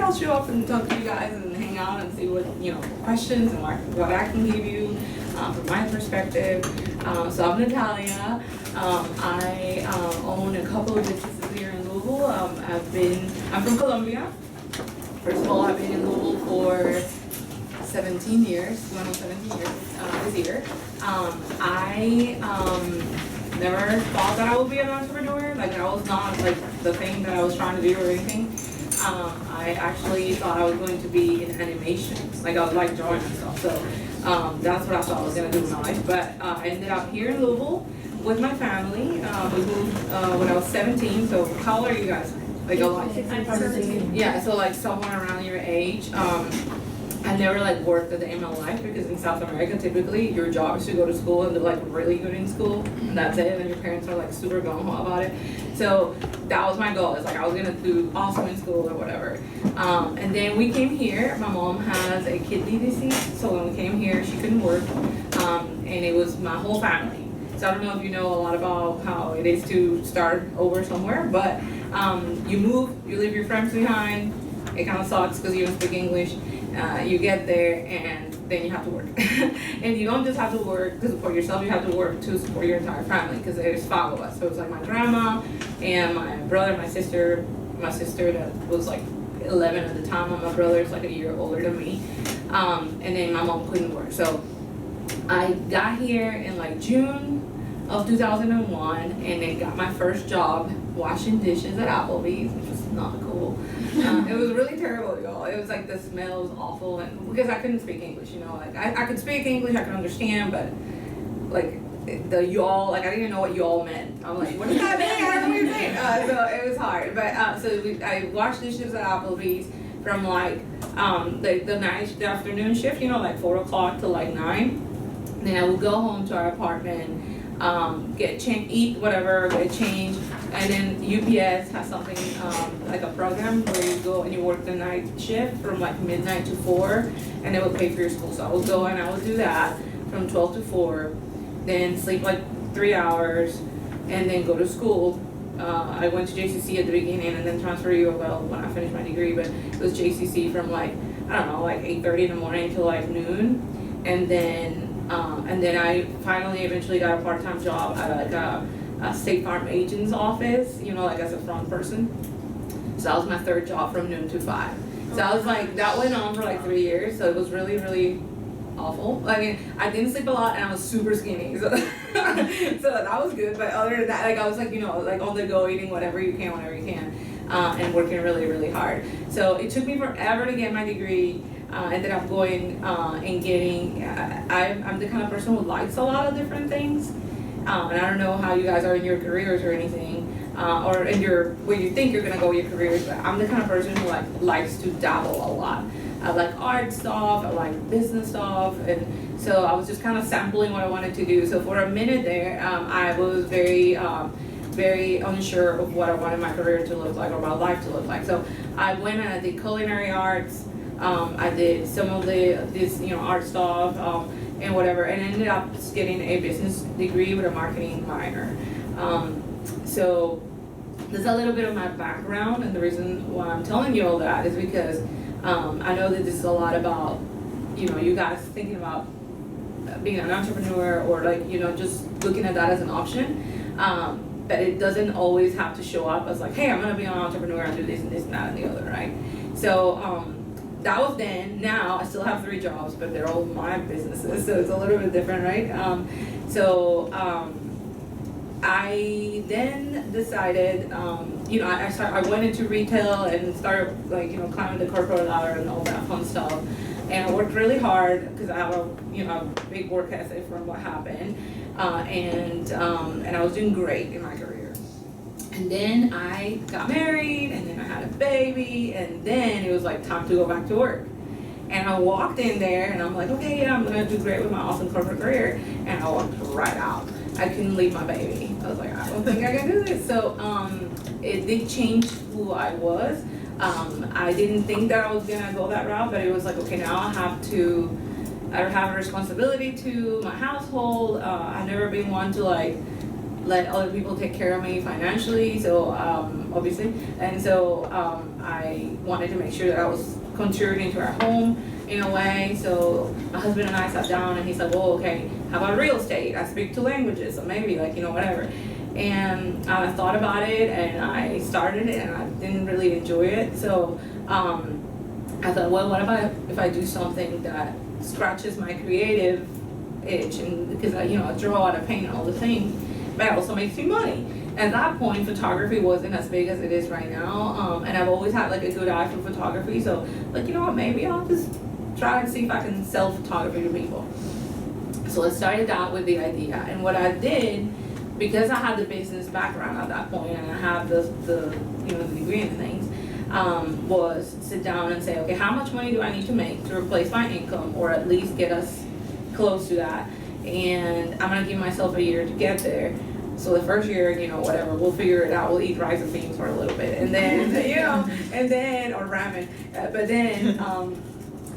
I'll show up and talk to you guys and hang out and see what, questions and what I can give you from my perspective. So I'm Natalia. I own a couple of businesses here in Louisville. I'm from Colombia. First of all, I've been in Louisville for 17 years, going on 17 years this year. I never thought that I would be an entrepreneur. Like, that was not like the thing that I was trying to do or anything. I actually thought I was going to be in animation. Like, I was like drawing and stuff. So that's what I thought I was going to do in my life. But I ended up here in Louisville with my family. We moved when I was 17. So how old are you guys? Like, yeah, so like somewhere around your age. I never like worked a day in my life because in South America, typically your job is to go to school and do like really good in school, and that's it. And your parents are like super gung ho about it. So that was my goal. It's like I was gonna do awesome in school or whatever. And then we came here. My mom has a kidney disease, so when we came here, she couldn't work, and it was my whole family. So I don't know if you know a lot about how it is to start over somewhere, but you move, you leave your friends behind. It kind of sucks because you don't speak English. You get there and then you have to work. And you don't just have to work to support yourself, you have to work to support your entire family because there's 5 of us. So it's like my grandma and my brother, my sister that was like 11 at the time, and my brother's like a year older than me. And then my mom couldn't work. So I got here in like June of 2001 and then got my first job washing dishes at Applebee's, which was not cool. It was really terrible, y'all. It was like the smell was awful, and because I couldn't speak English, like I could speak English, I could understand, but like the y'all, like I didn't even know what y'all meant. I'm like, what does that mean? I don't know what you're saying. So it was hard, but I washed dishes at Applebee's from like the afternoon shift, like 4 o'clock to like 9. Then I would go home to our apartment. Eat whatever, get changed, and then UPS has something like a program where you go and you work the night shift from like midnight to 4, and they will pay for your school. So I would go and I would do that from 12 to 4, then sleep like 3 hours, and then go to school. I went to JCC at the beginning and then transferred to UofL when I finished my degree, but it was JCC from like, I don't know, like 8:30 in the morning till like noon, and then I finally eventually got a part-time job at like a State Farm agent's office, like as a front person. So that was my 3rd job from noon to 5. So I was like, that went on for like 3 years. So it was really, really awful. I mean, I didn't sleep a lot and I was super skinny. So, so that was good. But other than that, like I was like, like on the go, eating whatever you can, whenever you can, and working really, really hard. So it took me forever to get my degree. Ended up going and getting, I'm the kind of person who likes a lot of different things. And I don't know how you guys are in your careers or anything, or in where you think you're gonna go with your careers, but I'm the kind of person who like likes to dabble a lot. I like art stuff, I like business stuff, and so I was just kind of sampling what I wanted to do. So for a minute there, I was very unsure of what I wanted my career to look like or my life to look like. So I went and I did culinary arts. I did some of this art stuff and whatever, and ended up getting a business degree with a marketing minor. So there's a little bit of my background, and the reason why I'm telling you all that is because I know that this is a lot about you guys thinking about being an entrepreneur or like just looking at that as an option. But it doesn't always have to show up as like, hey, I'm gonna be an entrepreneur and do this and this and that and the other, right? So that was then. Now I still have 3 jobs, but they're all my businesses, so it's a little bit different, right? I then decided, I went into retail and started like climbing the corporate ladder and all that fun stuff, and I worked really hard because I have a big work ethic from what happened, and I was doing great in my career. And then I got married, and then I had a baby, and then it was like time to go back to work. And I walked in there, and I'm like, okay, yeah, I'm gonna do great with my awesome corporate career. And I walked right out. I couldn't leave my baby. I was like, I don't think I can do this. So it did change who I was. I didn't think that I was gonna go that route, but it was like, okay, now I have a responsibility to my household. I've never been one to like let other people take care of me financially, so obviously, and so I wanted to make sure that I was contributing to our home in a way. So my husband and I sat down, and he said, well, okay, how about real estate? I speak 2 languages, so maybe, like, whatever. And I thought about it, and I started it, and I didn't really enjoy it. So I thought, well, what about if I do something that scratches my creative itch, and because I draw out, I paint, all the things, but it also makes me money. At that point, photography wasn't as big as it is right now, and I've always had like a good eye for photography. So, like, what, maybe I'll just try and see if I can sell photography to people. So I started out with the idea, and what I did, because I had the business background at that point, and I have the degree and things, was sit down and say, okay, how much money do I need to make to replace my income, or at least get us close to that? And I'm gonna give myself a year to get there. So the first year, whatever, we'll figure it out. We'll eat rice and beans for a little bit, and then, and then, or ramen. But then,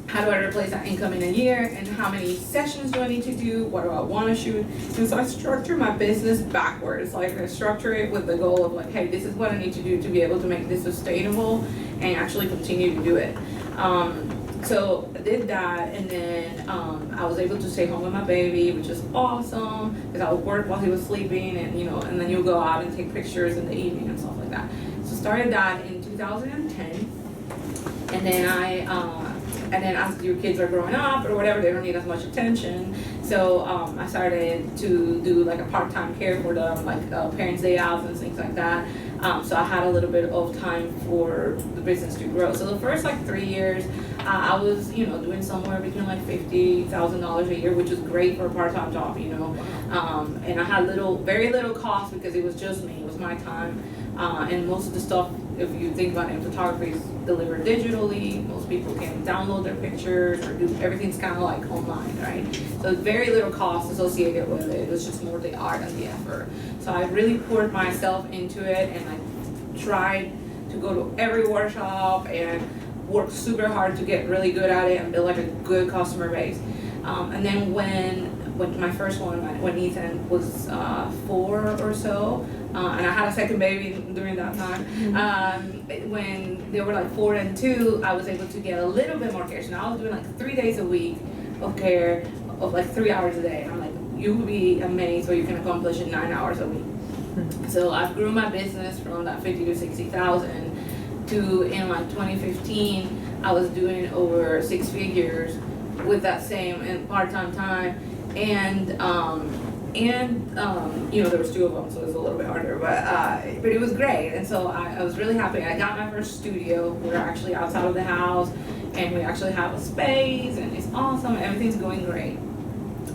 how do I replace that income in a year? And how many sessions do I need to do? What do I want to shoot? And so I structure my business backwards. Like, I structure it with the goal of like, hey, this is what I need to do to be able to make this sustainable and actually continue to do it. So I did that, and then I was able to stay home with my baby, which is awesome, because I would work while he was sleeping, and and then you'll go out and take pictures in the evening and stuff like that. So started that in 2010, and then as your kids are growing up or whatever, they don't need as much attention. So I started to do like a part-time care for them, like parents' day outs and things like that. So I had a little bit of time for the business to grow. So the first like 3 years, I was doing somewhere between like $50,000 a year, which is great for a part-time job, and I had very little cost because it was just me, it was my time, and most of the stuff, if you think about it, in photography, is delivered digitally. Most people can download their pictures or do everything's kind of like online, right? So very little cost associated with it. It was just more the art and the effort. So I really poured myself into it, and I tried to go to every workshop and work super hard to get really good at it and build like a good customer base. And then when my first one, when Ethan was 4 or so, and I had a second baby during that time, when they were like 4 and 2, I was able to get a little bit more care. So now I was doing like 3 days a week of care of like 3 hours a day. And I'm like, you would be amazed what you can accomplish in 9 hours a week. So I grew my business from that 50 to 60,000 to, in like 2015, I was doing over 6 figures with that same and part-time time, and there was 2 of them, so it was a little bit harder, but it was great. And so I was really happy. I got my first studio. We're actually outside of the house, and we actually have a space, and it's awesome. Everything's going great.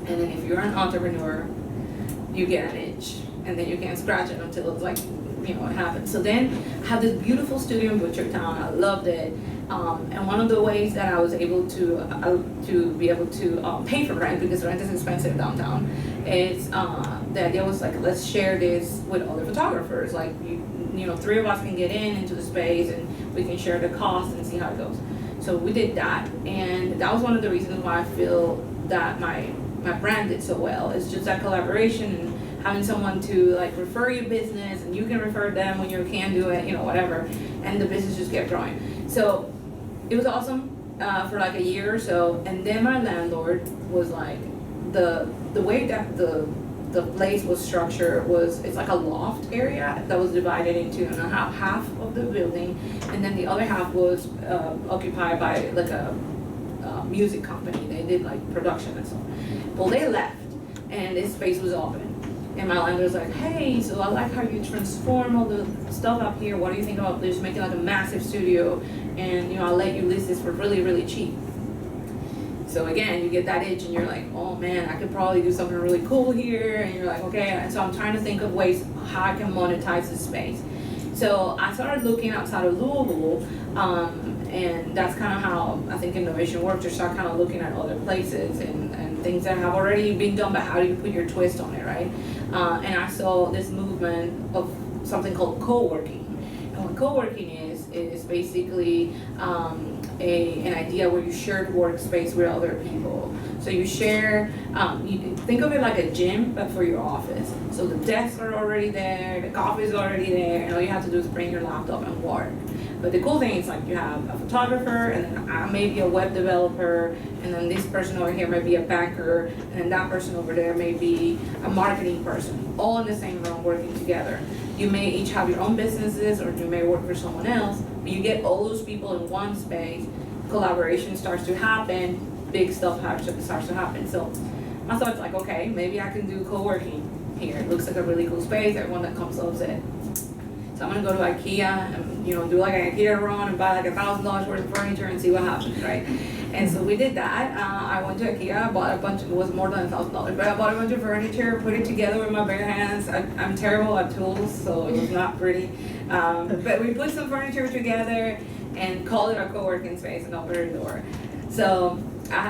And then if you're an entrepreneur, you get an itch, and then you can't scratch it until it's like, it happens. So then I had this beautiful studio in Butchertown. I loved it. And one of the ways that I was able to be able to pay for rent, because rent is expensive downtown, is the idea was like, let's share this with other photographers. Like, 3 of us can get into the space, and we can share the cost and see how it goes. So we did that, and that was one of the reasons why I feel that my brand did so well. It's just that collaboration and having someone to like refer your business, and you can refer them when you can do it, whatever, and the business just kept growing. So it was awesome for like a year or so, and then my landlord was like, the way that the place was structured was, it's like a loft area that was divided into half of the building, and then the other half was occupied by like a music company. They did like production and stuff. Well, they left, and this space was open. And my landlord was like, hey, so I like how you transform all the stuff up here. What do you think about just making like a massive studio? And I'll let you list this for really, really cheap. So again, you get that itch, and you're like, oh man, I could probably do something really cool here. And you're like, okay. And so I'm trying to think of ways how I can monetize this space. So I started looking outside of Louisville, and that's kind of how I think innovation works. You start kind of looking at other places and things that have already been done, but how do you put your twist on it, right? And I saw this movement of something called co-working. And what co-working is is basically an idea where you share workspace with other people. So you share, you think of it like a gym, but for your office. So the desks are already there, the coffee is already there, and all you have to do is bring your laptop and work. But the cool thing is like you have a photographer, and then maybe a web developer, and then this person over here may be a banker, and then that person over there may be a marketing person, all in the same room working together. You may each have your own businesses, or you may work for someone else, but you get all those people in one space, collaboration starts to happen, big stuff starts to happen. So I thought, like, okay, maybe I can do co-working here. It looks like a really cool space, everyone that comes loves it. So I'm gonna go to IKEA and, you know, do like an IKEA run and buy like $1,000 worth of furniture and see what happens, right? And so we did that. I went to IKEA, bought a bunch, it was more than $1,000, but I bought a bunch of furniture, put it together with my bare hands. I'm terrible at tools, so it was not pretty. But we put some furniture together and called it a co-working space and opened the door. So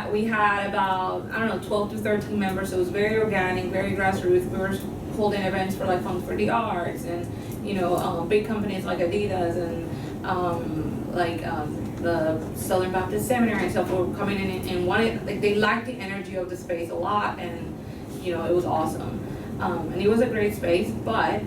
we had about, I don't know, 12 to 13 members, so it was very organic, very grassroots. We were holding events for like Funds for the Arts and, you know, big companies like Adidas and the Southern Baptist Seminary and stuff were coming in and wanted, like, they liked the energy of the space a lot, and, you know, it was awesome. And it was a great space, but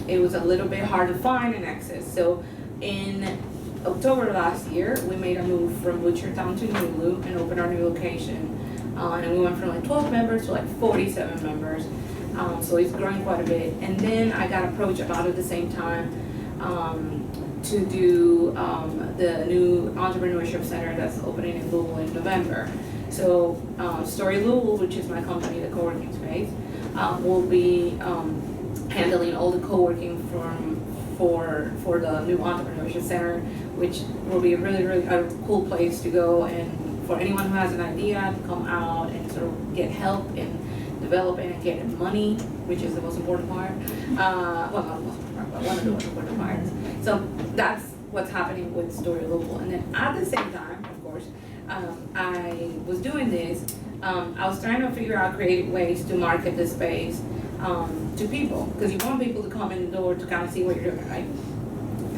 it was a little bit hard to find and access. So in October last year, we made a move from Butchertown to Nulu and opened our new location. And we went from like 12 members to like 47 members. So it's growing quite a bit. And then I got approached about at the same time to do the new entrepreneurship center that's opening in Louisville in November. So Story Louisville, which is my company, the co-working space, will be handling all the co-working for the new entrepreneurship center, which will be a really a cool place to go, and for anyone who has an idea to come out and sort of get help in developing and getting money, which is the most important part. Well, not the most important part, but one of the most important parts. So that's what's happening with Story Local. And then at the same time, of course, I was doing this. I was trying to figure out creative ways to market the space to people, because you want people to come in the door to kind of see what you're doing, right?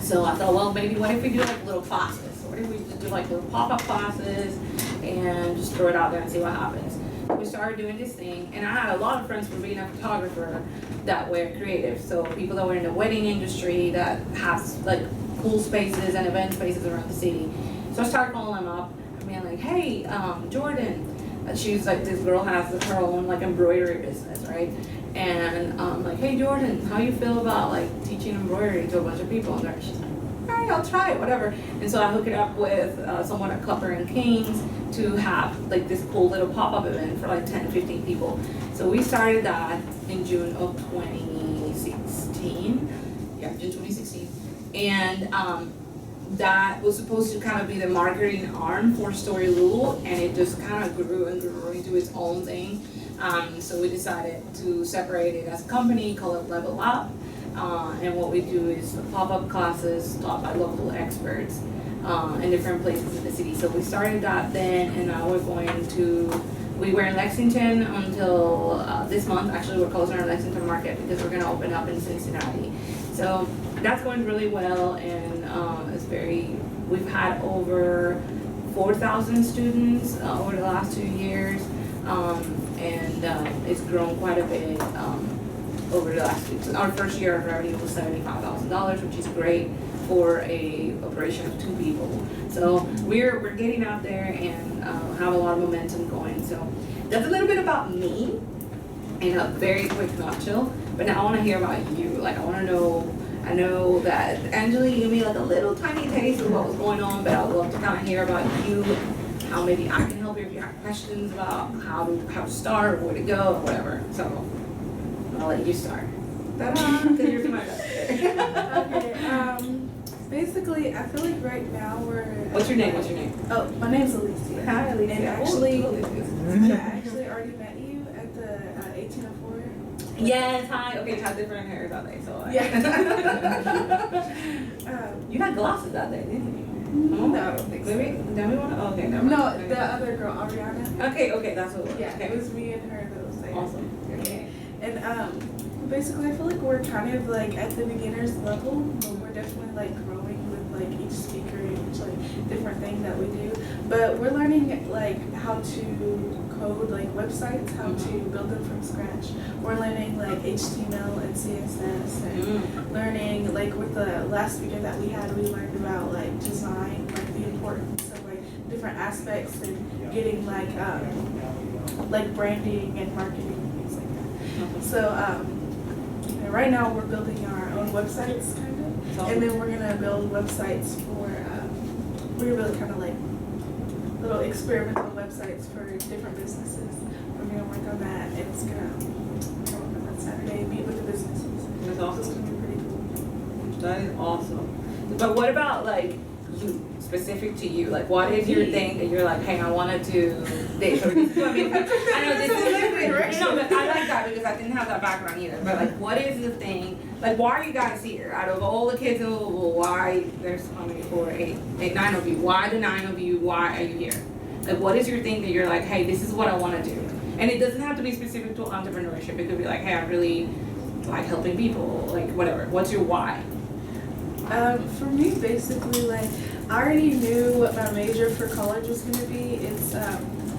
So I thought, well, maybe what if we do like little classes? What if we just do like little pop-up classes and just throw it out there and see what happens? We started doing this thing, and I had a lot of friends from being a photographer that were creative. So people that were in the wedding industry that has like cool spaces and event spaces around the city. So I started calling them up and being like, hey, Jordan. She's like, this girl has her own like embroidery business, right? And like, hey Jordan, how you feel about like teaching embroidery to a bunch of people? And she's like, all right, I'll try it, whatever. And so I hooked it up with someone at Copper and Kings to have like this cool little pop-up event for like 10 to 15 people. So we started that in June of 2016. Yeah, June 2016. And that was supposed to kind of be the marketing arm for Story Louisville, and it just kind of grew and grew into its own thing. So we decided to separate it as a company, call it Level Up. And what we do is pop-up classes taught by local experts in different places in the city. So we started that then, and now we were in Lexington until this month. Actually, we're closing our Lexington market because we're gonna open up in Cincinnati. So that's going really well, and we've had over 4,000 students over the last 2 years, and it's grown quite a bit over the last 2 years. Our first year of revenue was $75,000, which is great for a operation of 2 people. So we're getting out there and have a lot of momentum going. So that's a little bit about me in a very quick nutshell. But now I want to hear about you. Like, I know that Angela gave me like a little tiny taste of what was going on, but I would love to kind of hear about you, how maybe I can help you if you have questions about how to start, or where to go, or whatever. So I'll let you start. Ta-da! Because you're too much. Okay. Basically, I feel like right now we're. What's your name? Oh, my name's Alicia. Hi, Alicia. And actually, I actually already met you at the 1804. Yes, hi. Okay, you have different hairs that day, so. Yeah. You had glasses that day, didn't you? No, I don't think so. Maybe, then we want to, okay, never No, mind. the other girl, Ariana. Okay, that's what it was. Yeah, Okay. it was me and her that was there. Awesome. Okay. And basically, I feel like we're kind of like at the beginner's level, but we're definitely like growing with like each speaker and each like different thing that we do. But we're learning like how to code like websites, how to build them from scratch. We're learning like HTML and CSS and learning like with the last speaker that we had, we learned about like design, like the importance of like different aspects and getting like branding and marketing and things like that. So and right now we're building our own websites kind of, and then we're gonna build websites for we're gonna build kind of like little experimental websites for different businesses. We're gonna work on that, and it's gonna work on that Saturday, meet with the businesses. That's awesome. It's gonna be pretty cool. That is awesome. But what about like you, specific to you? Like what is your thing that you're like, hey, I want to do this or this? I mean, I know this is no, but I like that because I didn't have that background either. But like, what is the thing? Like, why are you guys here? Out of all the kids in Louisville, why there's how many? 4, 8, 9 of you. Why the 9 of you? Why are you here? Like, what is your thing that you're like, hey, this is what I want to do? And it doesn't have to be specific to entrepreneurship. It could be like, hey, I really like helping people, like whatever. What's your why? For me, basically, like, I already knew what my major for college was gonna be. It's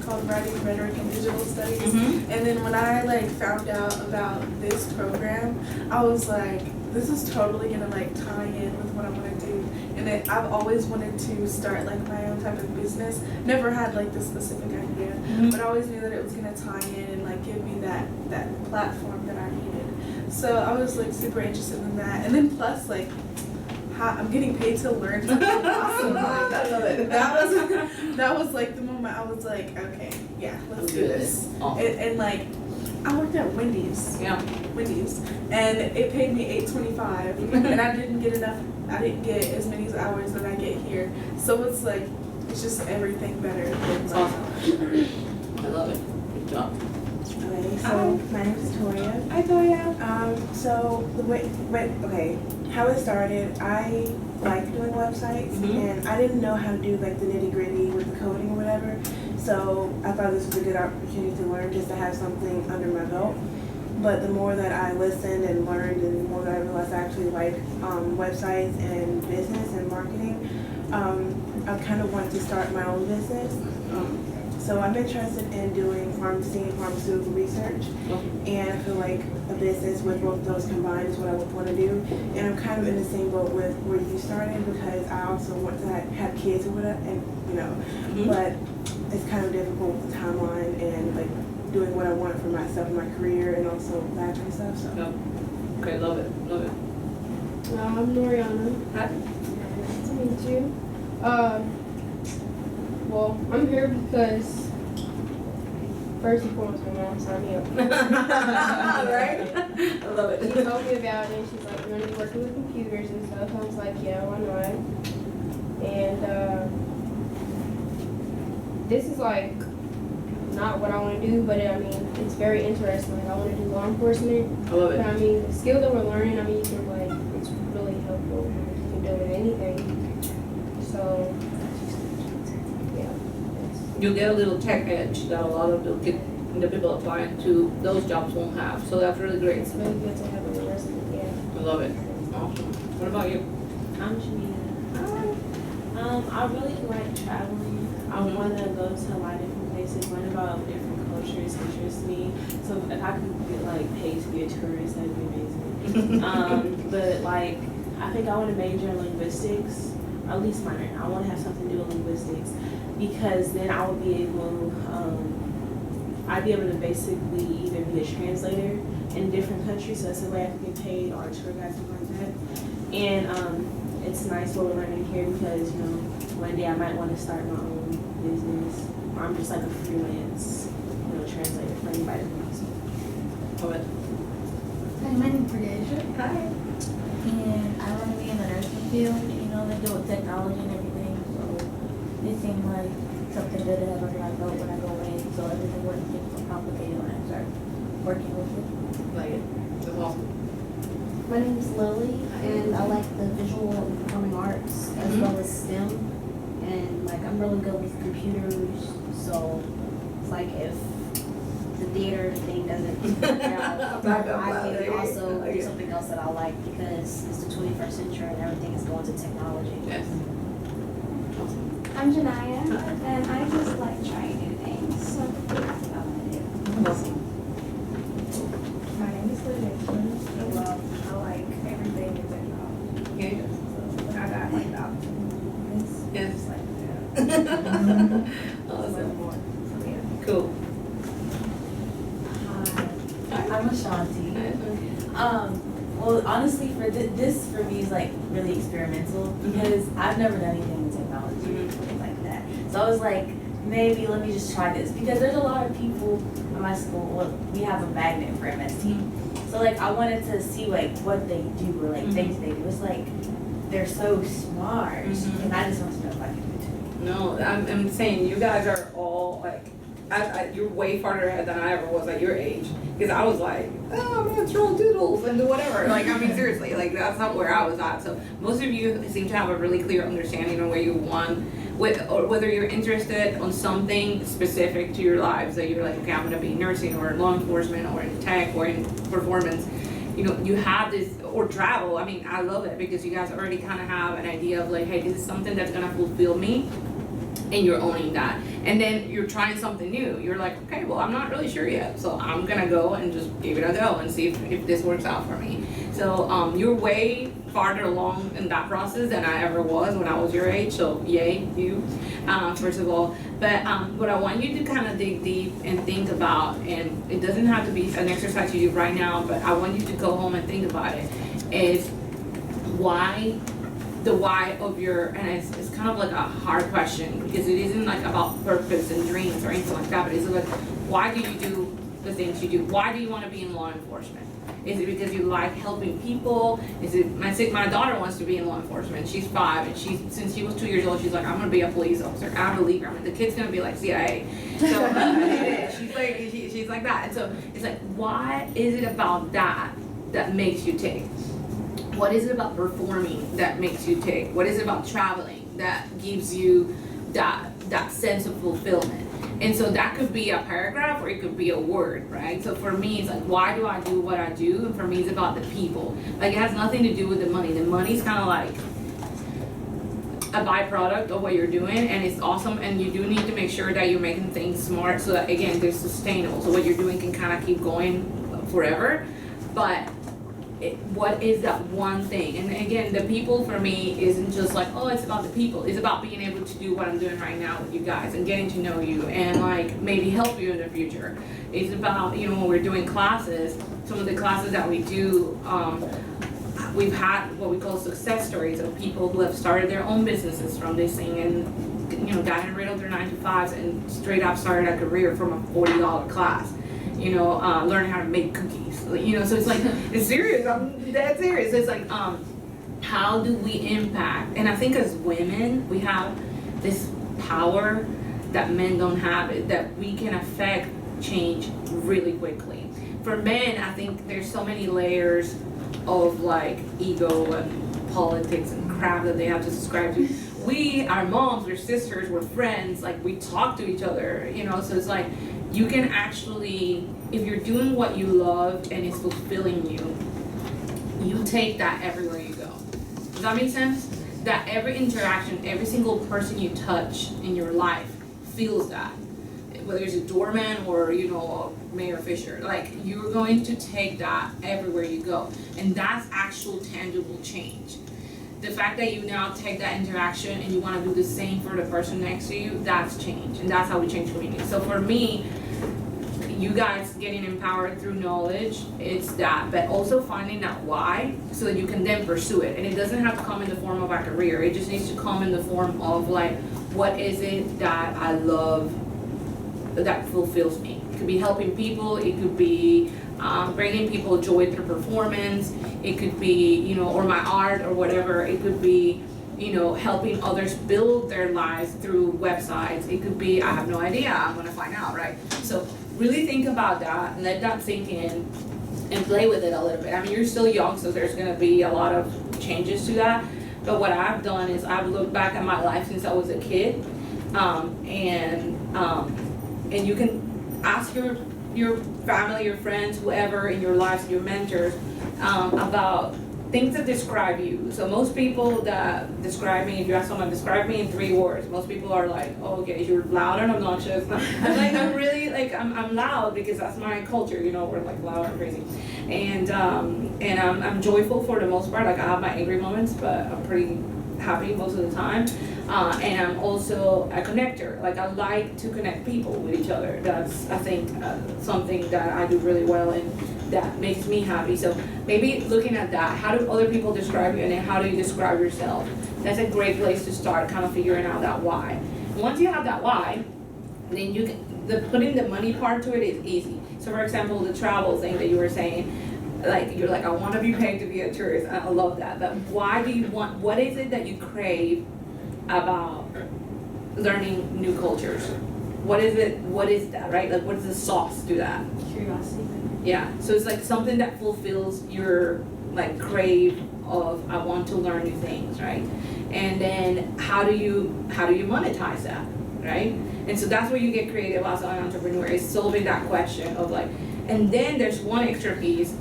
called Writing, Rhetoric, and Digital Studies. And then when I like found out about this program, I was like, this is totally gonna like tie in with what I want to do. And then I've always wanted to start like my own type of business. Never had like the specific idea, but I always knew that it was gonna tie in and like give me that platform that I needed. So I was like super interested in that. And then plus like, I'm getting paid to learn something awesome. Like, I love it. That was like the moment I was like, okay, yeah, let's do this. Awesome. And like, I worked at Wendy's. Yeah. Wendy's, and it paid me $8.25, and I didn't get enough. I didn't get as many hours that I get here. So it's like, it's just everything better. That's awesome. I love it. Good job. Okay, so my name is Toya. Hi, Toya. So the way, okay, how it started, I like doing websites, and I didn't know how to do like the nitty gritty with the coding or whatever. So I thought this was a good opportunity to learn, just to have something under my belt. But the more that I listened and learned, and the more that I realized I actually like websites and business and marketing, I kind of wanted to start my own business. So I'm interested in doing pharmacy and pharmaceutical research, and I feel like a business with both of those combined is what I would want to do. And I'm kind of in the same boat with where you started, because I also want to have kids or whatever, and you know, but it's kind of difficult with the timeline and like doing what I want for myself and my career, and also life and stuff. So. Okay, love it, love it. I'm Noriana. Hi. Nice to meet you. Well, I'm here because first and foremost, my mom signed me up. Right? I love it. She told me about it. She's like, "You're gonna be working with computers and stuff." I was like, "Yeah, why not?" And this is like not what I want to do, but I mean, it's very interesting. Like, I want to do law enforcement. I love But it. I mean, the skill that we're learning, I mean, you can like, it's really helpful. You can do it with anything. So, yeah. You'll get a little tech edge that a lot of the people applying to those jobs won't have. So that's really great. It's really good to have on the resume, yeah. I love it. Awesome. What about you? I'm Shamina. I really like traveling. I want to go to a lot of different places, learn about different cultures, interest me. So if I could get like paid to be a tourist, that'd be amazing. But like, I think I want to major in linguistics, or at least minor. I want to have something to do with linguistics, because then I would be able, I'd be able to basically either be a translator in different countries, so that's the way I can get paid, or a tour guide, something like that. And it's nice what we're learning here, because you know, one day I might want to start my own business, or I'm just like a freelance, translator for anybody who wants me. Love it. Hi, my name is Brigitte, Hi. and I want to be in the nursing field. You know, they do with technology and everything, so it seemed like something good to have under my belt when I go in, so everything wouldn't get so complicated when I start working with it. Like it. That's awesome. My name is Lily, and I like the visual and performing arts as well as STEM. And like, I'm really good with computers, so it's like if the theater thing doesn't work out, Back up I louder. can also Okay. do something else that I like because it's the 21st century and everything is going to technology. Yes. I'm Janaya, and I just like trying new things, so that's about it. Awesome. My name is Lydia, and I like everything in technology. Okay. So when I got like the opportunity, it's Yes. just like, yeah. Awesome. More. So yeah. Cool. Hi, I'm Ashanti. Okay. Well, honestly, for this for me is like really experimental because I've never done anything with technology or anything like that. So I was like, maybe let me just try this because there's a lot of people in my school. Well, we have a magnet for MST, so like I wanted to see like what they do or like things they do. It's like they're so smart, and I just want to know if I can do it too. No, I'm saying you guys are all like, you're way farther ahead than I ever was at your age. Because I was like, oh, I'm gonna throw doodles and do whatever. Like, I mean, seriously, like that's not where I was at. So most of you seem to have a really clear understanding of where you want, or whether you're interested on something specific to your lives that you're like, okay, I'm gonna be nursing or law enforcement or in tech or in performance. You know, you have this, or travel. I mean, I love it because you guys already kind of have an idea of like, hey, this is something that's gonna fulfill me. And you're owning that. And then you're trying something new. You're like, okay, well, I'm not really sure yet. So I'm gonna go and just give it a go and see if this works out for me. So you're way farther along in that process than I ever was when I was your age. So yay, you, first of all. But what I want you to kind of dig deep and think about, and it doesn't have to be an exercise you do right now, but I want you to go home and think about it, is why, the why of your, and it's kind of like a hard question because it isn't like about purpose and dreams or anything like that, but it's like, why do you do the things you do? Why do you want to be in law enforcement? Is it because you like helping people? Is it, my daughter wants to be in law enforcement. She's 5 and since she was 2 years old, she's like, I'm gonna be a police officer. I believe her. I mean, the kid's gonna be like CIA. So she's like that. And so it's like, why is it about that makes you tick? What is it about performing that makes you tick? What is it about traveling that gives you that sense of fulfillment? And so that could be a paragraph or it could be a word, right? So for me, it's like, why do I do what I do? And for me, it's about the people. Like, it has nothing to do with the money. The money's kind of like a byproduct of what you're doing, and it's awesome. And you do need to make sure that you're making things smart so that, again, they're sustainable. So what you're doing can kind of keep going forever. But what is that one thing? And again, the people for me isn't just like, oh, it's about the people. It's about being able to do what I'm doing right now with you guys and getting to know you and like maybe help you in the future. It's about, you know, when we're doing classes, some of the classes that we do, we've had what we call success stories of people who have started their own businesses from this thing and, you know, got rid of their 9-to-5s and straight up started a career from a $40 class. You know, learning how to make cookies. You know, so it's like, it's serious. I'm dead serious. It's like, how do we impact? And I think as women, we have this power that men don't have, it, that we can affect change really quickly. For men, I think there's so many layers of like ego and politics and crap that they have to subscribe to. We, our moms, we're sisters, we're friends, like we talk to each other, you know, so it's like, you can actually, if you're doing what you love and it's fulfilling you, you take that everywhere you go. Does that make sense? That every interaction, every single person you touch in your life feels that. Whether it's a doorman or, you know, Mayor Fisher, like you're going to take that everywhere you go. And that's actual tangible change. The fact that you now take that interaction and you want to do the same for the person next to you, that's change. And that's how we change communities. So for me, you guys getting empowered through knowledge, it's that, but also finding that why so that you can then pursue it. And it doesn't have to come in the form of a career. It just needs to come in the form of like, what is it that I love that fulfills me? It could be helping people. It could be bringing people joy through performance. It could be, you know, or my art or whatever. It could be, you know, helping others build their lives through websites. It could be, I have no idea, I'm gonna find out, right? So really think about that and let that sink in and play with it a little bit. I mean, you're still young, so there's gonna be a lot of changes to that. But what I've done is I've looked back at my life since I was a kid, and you can ask your family, your friends, whoever in your lives, your mentors, about things that describe you. So most people that describe me, if you ask someone, describe me in 3 words, most people are like, oh, okay, you're loud and obnoxious. I'm like, I'm really, like, I'm loud because that's my culture, you know, we're like loud and crazy. And I'm joyful for the most part. Like, I have my angry moments, but I'm pretty happy most of the time. And I'm also a connector. Like, I like to connect people with each other. That's, I think, something that I do really well and that makes me happy. So maybe looking at that, how do other people describe you, and then how do you describe yourself? That's a great place to start, kind of figuring out that why. And once you have that why, then you can, putting the money part to it is easy. So for example, the travel thing that you were saying, like, you're like, I want to be paid to be a tourist. I love that. But why do you want, what is it that you crave about learning new cultures? What is it, what is that, right? Like, what is the sauce to that? Curiosity. Yeah, so it's like something that fulfills your like crave of, I want to learn new things, right? And then how do you monetize that, right? And so that's where you get creative as an entrepreneur, is solving that question of like, and then there's one extra piece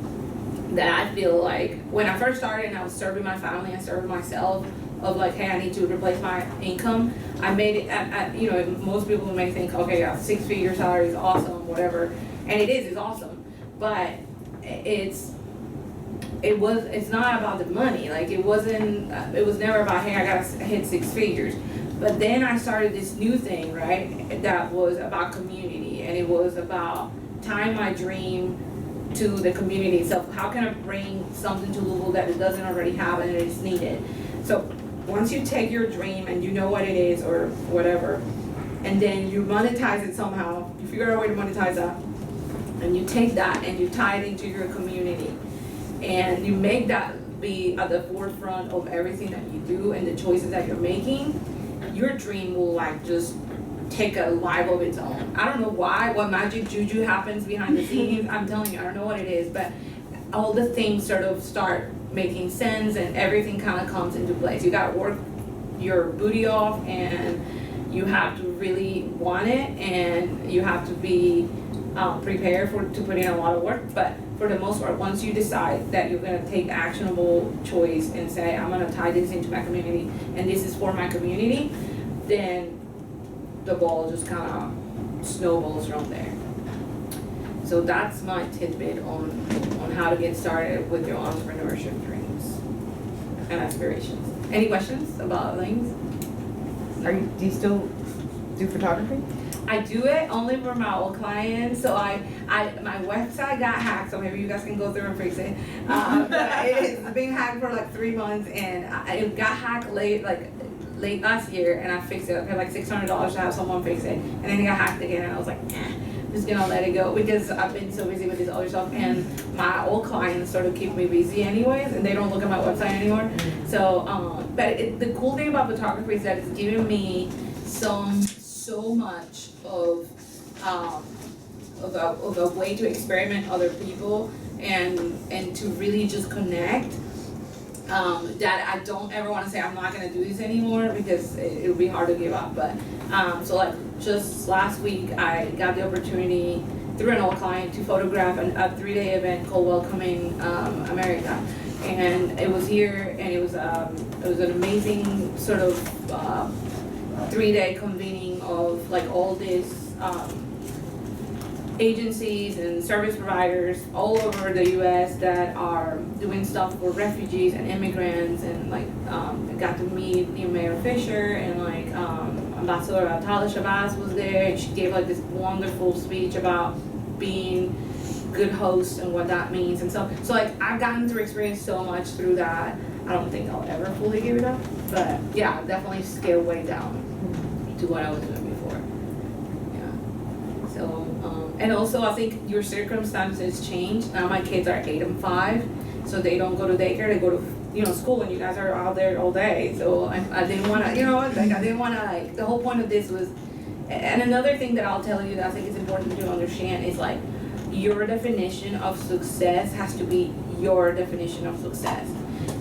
that I feel like when I first started and I was serving my family and serving myself, of like, hey, I need to replace my income. I made it, you know, most people may think, okay, a 6-figure salary is awesome, whatever, and it's awesome, but it's not about the money. Like, it was never about, hey, I gotta hit 6 figures. But then I started this new thing, right, that was about community, and it was about tying my dream to the community itself. How can I bring something to Louisville that it doesn't already have and it is needed? So once you take your dream and you know what it is or whatever, and then you monetize it somehow, you figure out a way to monetize that, and you take that and you tie it into your community, and you make that be at the forefront of everything that you do and the choices that you're making, your dream will like just take a life of its own. I don't know why, what magic juju happens behind the scenes. I'm telling you, I don't know what it is, but all the things sort of start making sense and everything kind of comes into place. You gotta work your booty off, and you have to really want it, and you have to be prepared to put in a lot of work. But for the most part, once you decide that you're gonna take actionable choice and say, I'm gonna tie this into my community and this is for my community, then the ball just kind of snowballs from there. So that's my tidbit on how to get started with your entrepreneurship dreams and aspirations. Any questions about things? Do you still do photography? I do it only for my old clients. So my website got hacked, so maybe you guys can go through and fix it. But it's been hacked for like 3 months, and it got hacked late last year, and I fixed it. I paid like $600 to have someone fix it, and then it got hacked again, and I was like, I'm just gonna let it go because I've been so busy with this other stuff, and my old clients sort of keep me busy anyways, and they don't look at my website anymore. So, but the cool thing about photography is that it's given me so much of a way to experiment other people and to really just connect. That I don't ever want to say I'm not gonna do this anymore because it'll be hard to give up. But so like just last week I got the opportunity through an old client to photograph a 3-day event called Welcoming America, and it was here, and it was an amazing sort of 3-day convening of like all these agencies and service providers all over the U.S. that are doing stuff for refugees and immigrants, and like I got to meet Mayor Fisher, and like Ambassador Natalia Bishop was there, and she gave like this wonderful speech about being good hosts and what that means. And so like I've gotten to experience so much through that. I don't think I'll ever fully give it up, but yeah, definitely scale way down to what I was doing before. Yeah. So and also I think your circumstances change. Now my kids are 8 and 5, so they don't go to daycare, they go to school, and you guys are out there all day. So I didn't want to, I didn't want to, the whole point of this was, and another thing that I'll tell you that I think is important to understand is like your definition of success has to be your definition of success.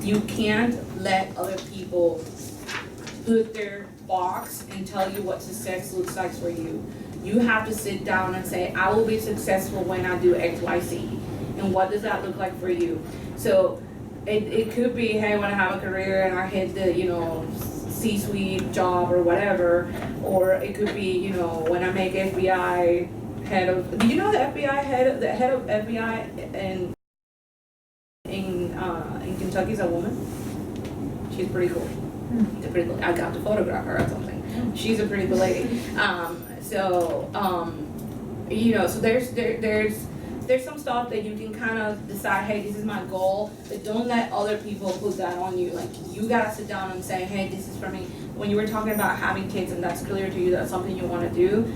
You can't let other people put their box and tell you what success looks like for you. you have to sit down and say, I will be successful when I do X, Y, Z. And what does that look like for you? So it could be, hey, I want to have a career and I hit the, you know, C-suite job or whatever. Or it could be, you know, when I make FBI head of, do you know the head of FBI in Kentucky is a woman? She's pretty cool. She's pretty cool. I got to photograph her or something. She's a pretty cool lady. You know, so there's some stuff that you can kind of decide, hey, this is my goal, but don't let other people put that on you. Like, you gotta sit down and say, hey, this is for me. When you were talking about having kids and that's clear to you, that's something you wanna do,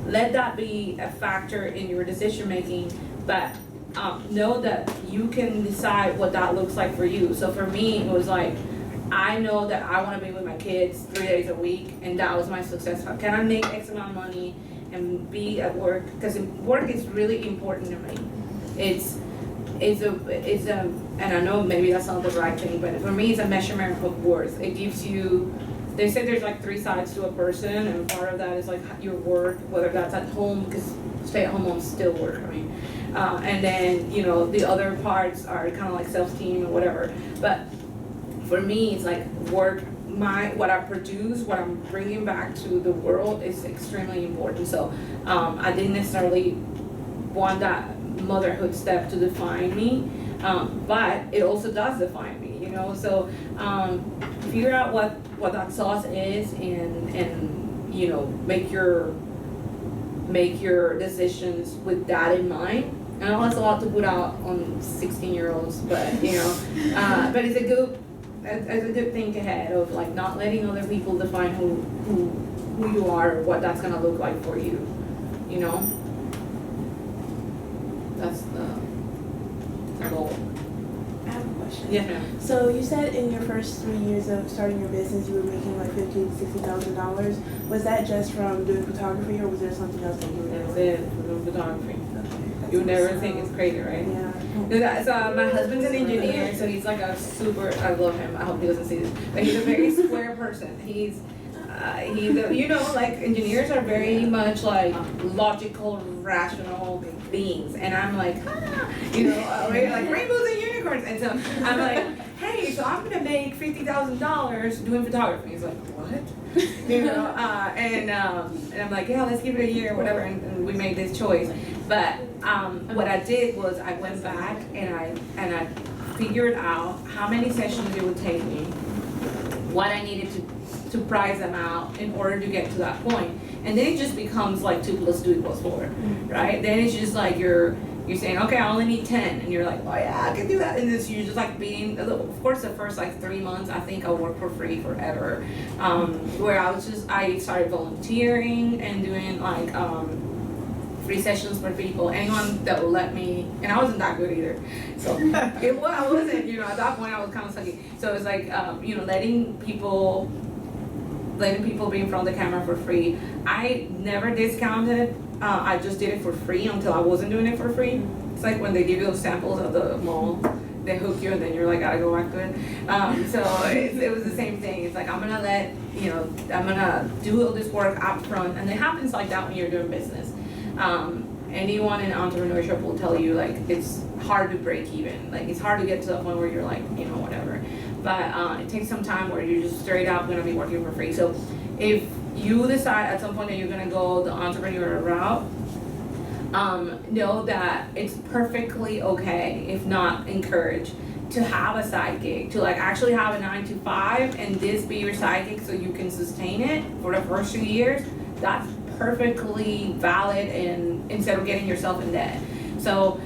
let that be a factor in your decision making, but know that you can decide what that looks like for you. So for me, it was like, I know that I wanna be with my kids 3 days a week, and that was my success. Can I make X amount of money and be at work? Because work is really important to me. It's and I know maybe that's not the right thing, but for me, it's a measurement of worth. It gives you, they say there's like 3 sides to a person, and part of that is like your work, whether that's at home, because stay-at-home moms still work, I mean. And then, you know, the other parts are kind of like self-esteem or whatever. But for me, it's like work, what I produce, what I'm bringing back to the world is extremely important. So I didn't necessarily want that motherhood step to define me, but it also does define me, you know. So figure out what that sauce is, and you know, make your decisions with that in mind. And I know it's a lot to put out on 16-year-olds, but you know, but it's a good thing ahead of like not letting other people define who you are, or what that's gonna look like for you, you know. That's the goal. I have a question. Yes, ma'am. So you said in your first 3 years of starting your business, you were making like $50,000 to $60,000. Was that just from doing photography, or was there something else that you were doing? That's it, for photography. Okay. You would never think it's crazy, right? Yeah. So my husband's an engineer, so he's like a super, I love him, I hope he doesn't see this, but he's a very square person. He's you know, like engineers are very much like logical, rational beings, and I'm like, you know, like rainbows and unicorns, and so I'm like, hey, so I'm gonna make $50,000 doing photography. He's like, what? You know, and I'm like, yeah, let's give it a year, or whatever, and we made this choice. But what I did was I went back and I figured out how many sessions it would take me, what I needed to price them out in order to get to that point. And then it just becomes like 2 + 2 = 4, right? Then it's just like you're saying, okay, I only need 10, and you're like, oh yeah, I can do that. And it's, you're just like being, of course, the first like 3 months, I think I worked for free forever, where I started volunteering and doing like free sessions for people, anyone that will let me, and I wasn't that good either. So I wasn't, you know, at that point I was kind of sucky. So it was like, you know, letting people be in front of the camera for free. I never discounted. I just did it for free until I wasn't doing it for free. It's like when they give you those samples at the mall, they hook you and then you're like, gotta go back to it. So it was the same thing. It's like, I'm gonna do all this work up front, and it happens like that when you're doing business. Anyone in entrepreneurship will tell you like it's hard to break even. Like it's hard to get to the point where you're like, you know, whatever. But it takes some time where you're just straight up gonna be working for free. So if you decide at some point that you're gonna go the entrepreneur route, know that it's perfectly okay, if not encouraged, to have a side gig, to like actually have a 9 to 5 and this be your side gig so you can sustain it for the first 2 years. That's perfectly valid, and instead of getting yourself in debt. So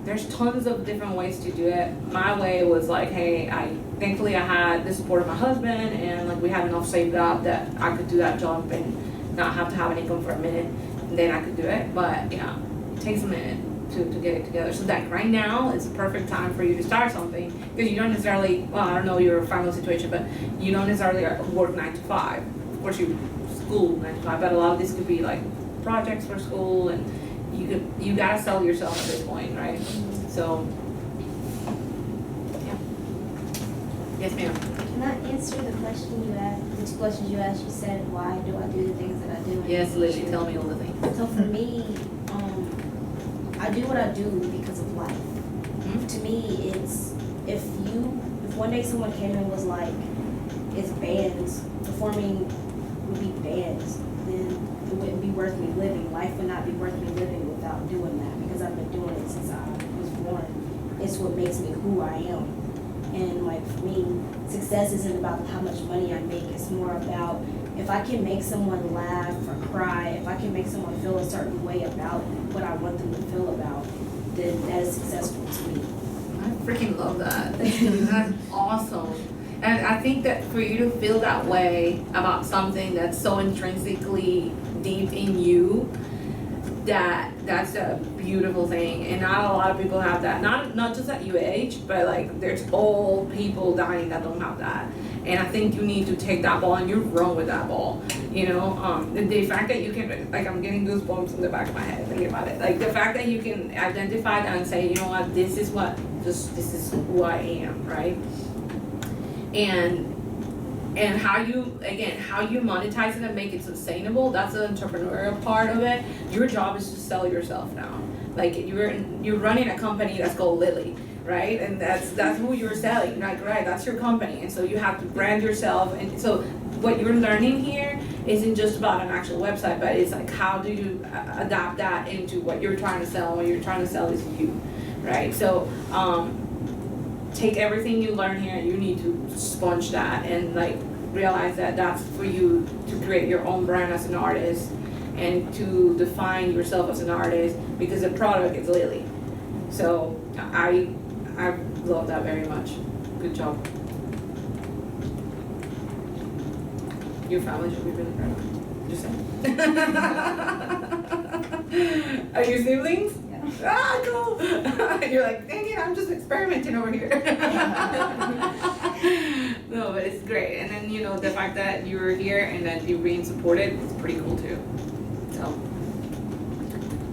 there's tons of different ways to do it. My way was like, hey, thankfully I had the support of my husband, and like we had enough saved up that I could do that job and not have to have an income for a minute, and then I could do it. But yeah, it takes a minute to get it together. So that right now is a perfect time for you to start something, because you don't necessarily, well, I don't know your family situation, but you don't necessarily work 9 to 5. Of course you school 9 to 5, but a lot of this could be like projects for school, and you gotta sell yourself at this point, right? So yeah. Yes, ma'am. Can I answer the question you asked, the 2 questions you asked? You said, why do I do the things that I do? Yes, Lily, tell me all the things. So for me, I do what I do because of life. To me, it's if one day someone came in and was like, it's bands, performing would be bands, then it wouldn't be worth me living. Life would not be worth me living without doing that, because I've been doing it since I was born. It's what makes me who I am. And like for me, success isn't about how much money I make. It's more about if I can make someone laugh or cry, if I can make someone feel a certain way about what I want them to feel about, then that is successful to me. I freaking love that. That's awesome. And I think that for you to feel that way about something that's so intrinsically deep in you, that's a beautiful thing. And not a lot of people have that. Not just at your age, but like there's old people dying that don't have that. And I think you need to take that ball and you run with that ball. You know, the fact that you can, like, I'm getting goosebumps in the back of my head thinking about it. Like the fact that you can identify that and say, you know what, this is who I am, right? And how you monetize it and make it sustainable, that's the entrepreneurial part of it. Your job is to sell yourself now. Like you're running a company that's called Lily, right? And that's who you're selling, like, right, that's your company. And so you have to brand yourself. And so what you're learning here isn't just about an actual website, but it's like how do you adapt that into what you're trying to sell. And what you're trying to sell is you, right? So take everything you learn here and you need to sponge that and like realize that that's for you to create your own brand as an artist and to define yourself as an artist, because the product is Lily. So I love that very much. Good job. Your family should be really proud of you. Just saying. Are you siblings? Ah, cool. You're like, dang it, I'm just experimenting over here. No, but it's great. And then, you know, the fact that you're here and that you're being supported is pretty cool too. So,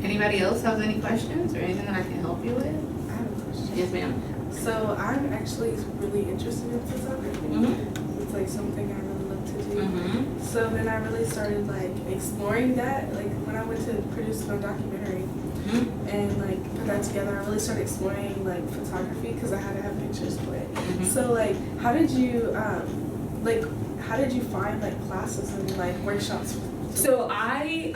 anybody else have any questions or anything that I can help you with? I have a question. Yes, ma'am. So I'm actually really interested in photography. Mm-hmm. It's like something I really love to do. Mm-hmm. So then I really started like exploring that. Like when I went to produce my documentary and like put that together, I really started exploring like photography because I had to have pictures for it. Mm-hmm. So like, how did you find like classes and like workshops? So I've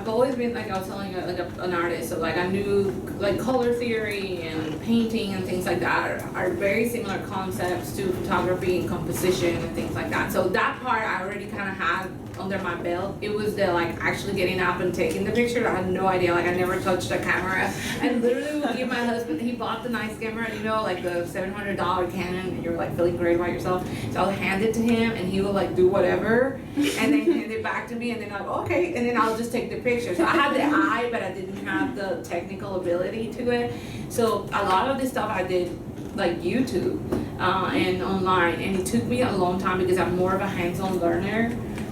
always been, like I was telling you, like an artist. So like I knew like color theory and painting and things like that are very similar concepts to photography and composition and things like that. So that part I already kind of had under my belt. It was the like actually getting up and taking the picture. I had no idea. Like I never touched a camera. And literally would give my husband, he bought the nice camera, you know, like the $700 Canon, and you're like feeling great about yourself. So I'll hand it to him and he will like do whatever and then hand it back to me, and then I'm like, okay, and then I'll just take the picture. So I had the eye, but I didn't have the technical ability to it. So a lot of this stuff I did like YouTube and online, and it took me a long time because I'm more of a hands-on learner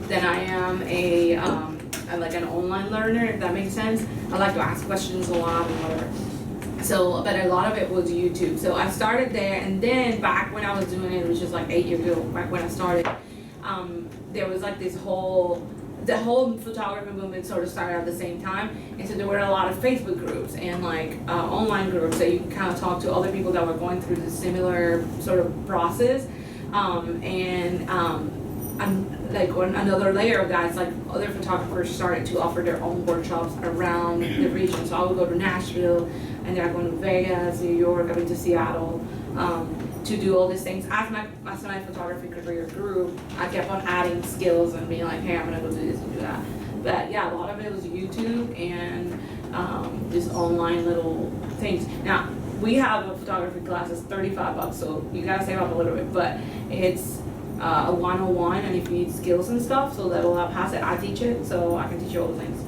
than I am I'm like an online learner, if that makes sense. I like to ask questions a lot and whatever. So, but a lot of it was YouTube. So I started there, and then back when I was doing it, which was like 8 years ago, back when I started, there was like the whole photography movement sort of started at the same time. And so there were a lot of Facebook groups and like online groups that you can kind of talk to other people that were going through the similar sort of process. Like on another layer of that, it's like other photographers started to offer their own workshops around the region. So I would go to Nashville, and then I go to Vegas, New York, I've been to Seattle, to do all these things. As my photography career grew, I kept on adding skills and being like, hey, I'm gonna go do this and do that. But yeah, a lot of it was YouTube and just online little things. Now, we have a photography class that's $35, so you gotta save up a little bit, but it's a 101, and if you need skills and stuff, so that'll pass it. I teach it, so I can teach you all the things.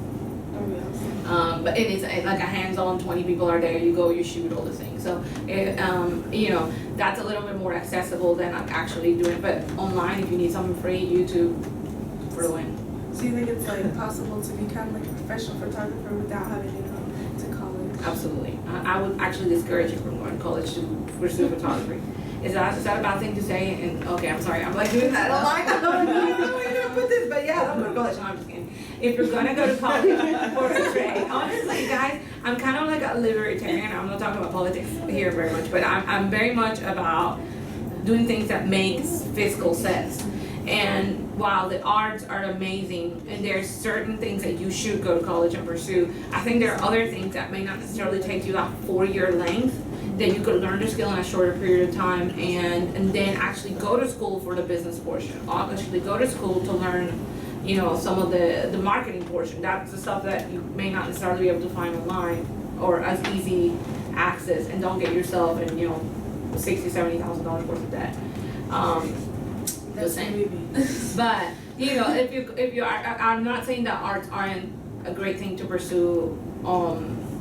But it is like a hands-on, 20 people are there, you go, you shoot all the things. So, you know, that's a little bit more accessible than actually doing it. But online, if you need something free, YouTube, for the win. So you think it's like possible to become like a professional photographer without having to go to college? Absolutely. I would actually discourage you from going to college to pursue photography. Is that a bad thing to say? And okay, I'm sorry. I'm like doing that online. put this, but yeah, don't go to college. No, I'm just kidding. If you're gonna go to college for a trade, honestly, guys, I'm kind of like a libertarian. I'm not talking about politics here very much, but I'm very much about doing things that makes fiscal sense. And while the arts are amazing, and there's certain things that you should go to college and pursue, I think there are other things that may not necessarily take you that 4-year length that you could learn the skill in a shorter period of time, and then actually go to school for the business portion. Actually go to school to learn, you know, some of the marketing portion. That's the stuff that you may not necessarily be able to find online or as easy access, and don't get yourself in, you know, $60,000-$70,000 worth of debt. That's the same. maybe. But you know, if you are, I'm not saying that arts aren't a great thing to pursue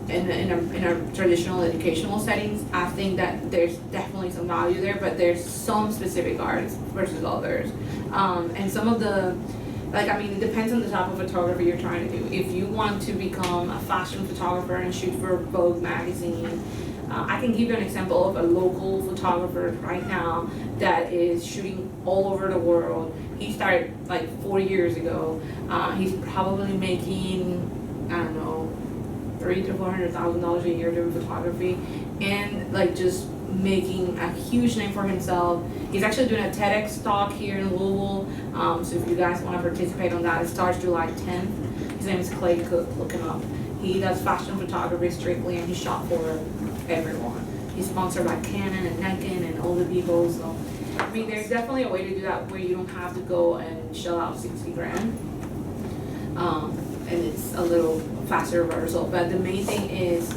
in a traditional educational settings. I think that there's definitely some value there, but there's some specific arts versus others, and some of the, like, I mean, it depends on the type of photography you're trying to do. If you want to become a fashion photographer and shoot for Vogue magazine, I can give you an example of a local photographer right now that is shooting all over the world. He started like 4 years ago. He's probably making, I don't know, $300,000 to $400,000 a year doing photography, and like just making a huge name for himself. He's actually doing a TEDx talk here in Louisville. So if you guys want to participate on that, it starts July 10th. His name is Clay Cook. Look him up. He does fashion photography strictly, and he shot for everyone. He's sponsored by Canon and Nikon and all the people. So I mean, there's definitely a way to do that where you don't have to go and shell out 60 grand. And it's a little faster result. But the main thing is,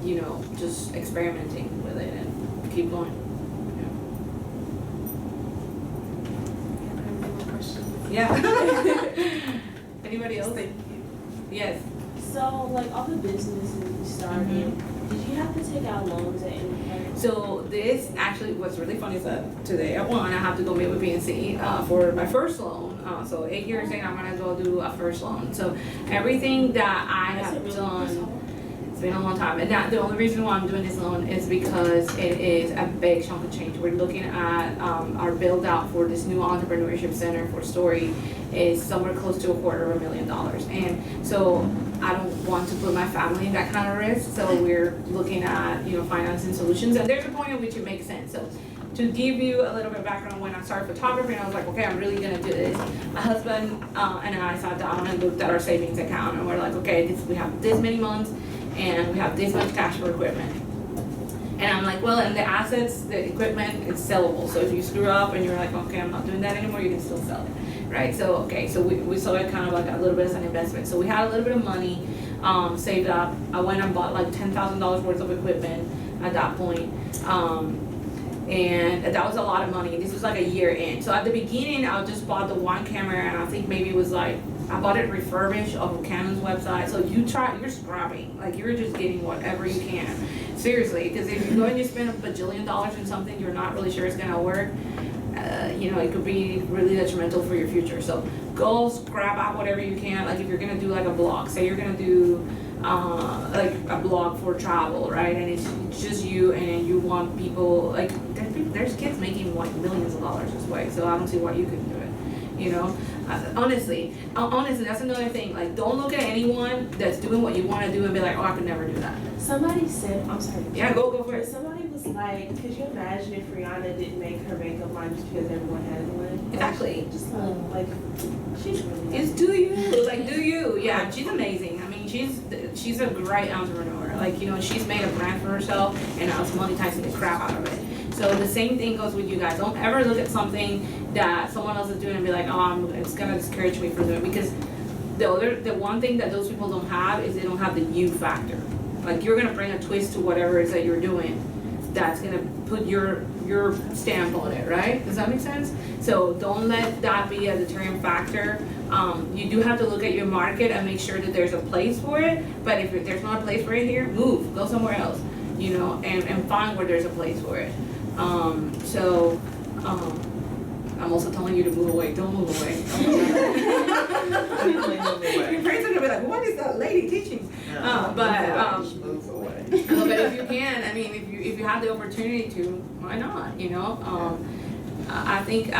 you know, just experimenting with it and keep going. Yeah. Anybody else? Thank you. Yes. So, like, all the businesses you started, did you have to take out loans at any point? So this actually, what's really funny is that today at 1 I have to go meet with PNC for my first loan. So 8 years in, I'm gonna go do a first loan. So everything that I have done, it's been a long time. And that the only reason why I'm doing this loan is because it is a big chunk of change. We're looking at our build out for this new entrepreneurship center for Story is somewhere close to $250,000. And so I don't want to put my family in that kind of risk. So we're looking at, you know, financing solutions. And there's a point at which it makes sense. So to give you a little bit of background, when I started photography, and I was like, okay, I'm really gonna do this. My husband and I sat down and looked at our savings account, and we're like, okay, we have this many months, and we have this much cash for equipment. And I'm like, well, and the assets, the equipment, it's sellable. So if you screw up and you're like, okay, I'm not doing that anymore, you can still sell it, right? So, okay, so we saw it kind of like a little bit as an investment. So we had a little bit of money saved up. I went and bought like $10,000 worth of equipment at that point. And that was a lot of money. This was like a year in. So at the beginning, I just bought the one camera, and I think maybe it was like, I bought it refurbished off of Canon's website. So you're scrapping, like you're just getting whatever you can. Seriously, because if you go and you spend $1 bajillion on something you're not really sure it's gonna work, you know, it could be really detrimental for your future. So go scrap out whatever you can. Like if you're gonna do like a blog, say you're gonna do like a blog for travel, right? And it's just you, and you want people, like there's kids making like millions of dollars this way. So I don't see why you couldn't do it, you know? Honestly, that's another thing. Like, don't look at anyone that's doing what you want to do and be like, oh, I could never do that. Somebody said, I'm sorry. Yeah, go for it. Somebody was like, could you imagine if Rihanna didn't make her makeup line just because everyone has one? Exactly. Just like, she's really It's do you, like do you. Yeah, she's amazing. I mean, she's a great entrepreneur. Like, you know, she's made a brand for herself, and now it's monetizing the crap out of it. So the same thing goes with you guys. Don't ever look at something that someone else is doing and be like, oh, it's gonna discourage me from doing it. Because the one thing that those people don't have is they don't have the you factor. Like, you're gonna bring a twist to whatever it is that you're doing that's gonna put your stamp on it, right? Does that make sense? So don't let that be a deterrent factor. You do have to look at your market and make sure that there's a place for it. But if there's not a place for it here, move, go somewhere else, you know, and find where there's a place for it. I'm also telling you to move away. Don't move away. Your friends are gonna be like, what is that lady teaching? Move away. But if you can, I mean, if you have the opportunity to, why not? You know, I think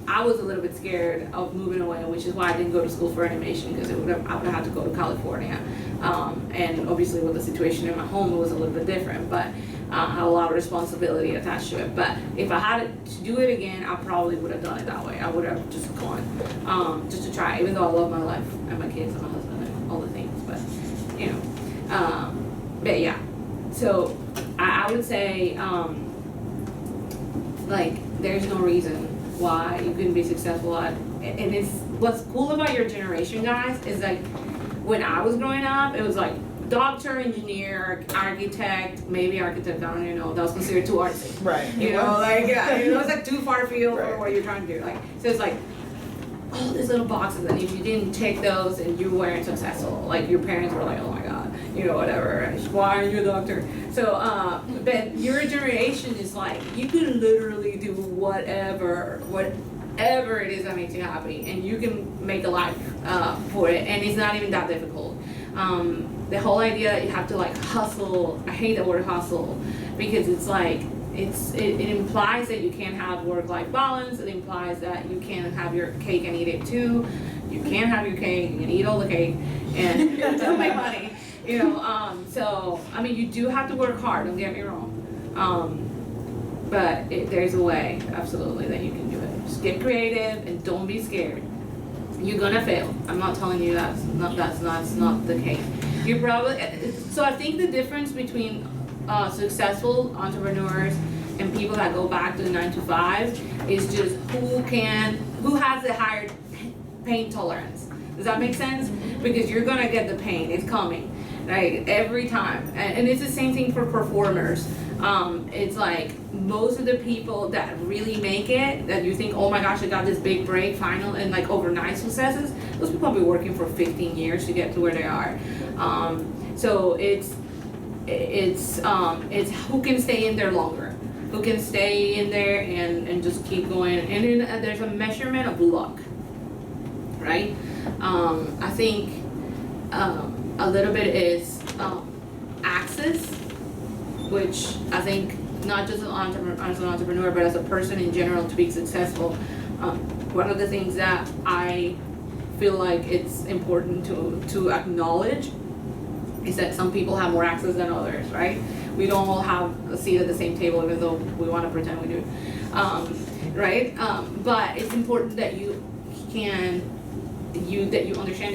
I was a little bit scared of moving away, which is why I didn't go to school for animation, because I would have had to go to California. And obviously with the situation in my home, it was a little bit different, but I had a lot of responsibility attached to it. But if I had to do it again, I probably would have done it that way. I would have just gone, just to try, even though I love my life and my kids and my husband and all the things, but, you know, but yeah. So I would say, like, there's no reason why you couldn't be successful at, and it's, what's cool about your generation, guys, is like, when I was growing up, it was like doctor, engineer, architect, maybe architect, I don't even know, that was considered too artsy. Right. You know, like, yeah, it was like too far afield Right. for what you're trying to do. Like, so it's like, all these little boxes, and if you didn't take those and you weren't successful, like your parents were like, oh my God, you know, whatever, why aren't you a doctor? So, but your generation is like, you can literally do whatever it is that makes you happy, and you can make a life for it, and it's not even that difficult. The whole idea that you have to like hustle, I hate the word hustle, because it's like, it implies that you can't have work-life balance. It implies that you can't have your cake and eat it too. You can't have your cake and eat all the cake and still make money. You know, so I mean, you do have to work hard. Don't get me wrong, but there's a way, absolutely, that you can do it. Just get creative and don't be scared. You're gonna fail. I'm not telling you that's not the case. You probably. So I think the difference between successful entrepreneurs and people that go back to the 9 to 5 is just who has the higher pain tolerance. Does that make sense? Because you're gonna get the pain, it's coming, right? Every time. And it's the same thing for performers. It's like most of the people that really make it, that you think, oh my gosh, I got this big break, final, and like overnight successes, those people have been working for 15 years to get to where they are. So it's who can stay in there longer, who can stay in there and just keep going. And then there's a measurement of luck, right? I think a little bit is access, which I think not just as an entrepreneur, but as a person in general to be successful. One of the things that I feel like it's important to acknowledge is that some people have more access than others, right? We don't all have a seat at the same table, even though we want to pretend we do, right? But it's important that you understand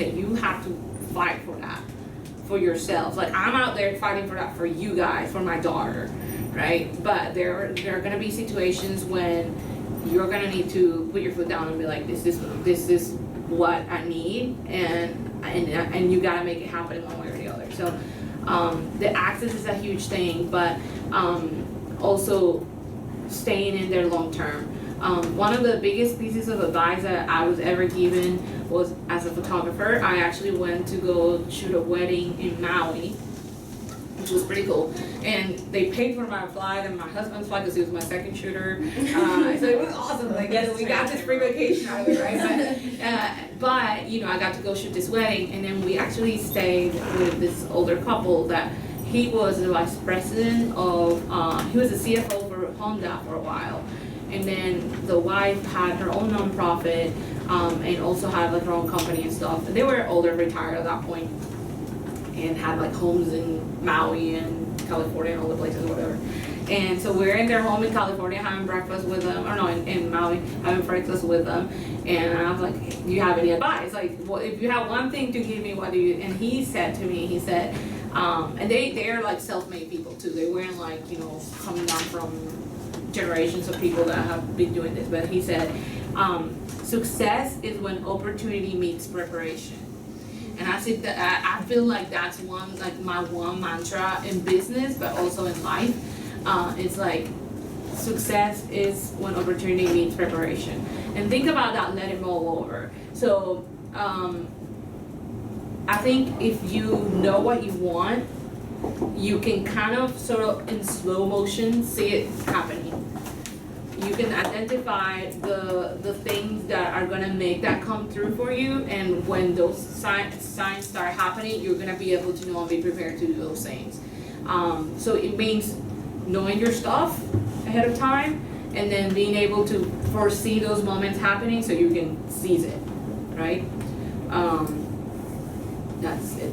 that you have to fight for that, for yourselves. Like, I'm out there fighting for that for you guys, for my daughter, right? But there are gonna be situations when you're gonna need to put your foot down and be like, this is what I need, and you gotta make it happen in one way or the other. So the access is a huge thing, but also staying in there long term. One of the biggest pieces of advice that I was ever given was, as a photographer, I actually went to go shoot a wedding in Maui, which was pretty cool. And they paid for my flight and my husband's flight because he was my second shooter. So it was awesome. Like, yes, we got this free vacation out of it, right? But you know, I got to go shoot this wedding, and then we actually stayed with this older couple that he was the vice president of, he was the CFO for Honda for a while. And then the wife had her own nonprofit, and also had like her own company and stuff. And they were older, retired at that point, and had like homes in Maui and California and all the places, whatever. And so we're in their home in California having breakfast with them, or no, in Maui having breakfast with them. And I was like, hey, do you have any advice? Like, what, if you have one thing to give me, what do you? And he said to me, he said, and they're like self-made people too. They weren't like, you know, coming down from generations of people that have been doing this. But he said, success is when opportunity meets preparation. And I said that I feel like that's my one mantra in business, but also in life. It's like, success is when opportunity meets preparation. And think about that, let it roll over. So I think if you know what you want, you can kind of sort of in slow motion see it happening. You can identify the things that are gonna make that come through for you, and when those signs start happening, you're gonna be able to know and be prepared to do those things. So it means knowing your stuff ahead of time, and then being able to foresee those moments happening so you can seize it, right? That's it.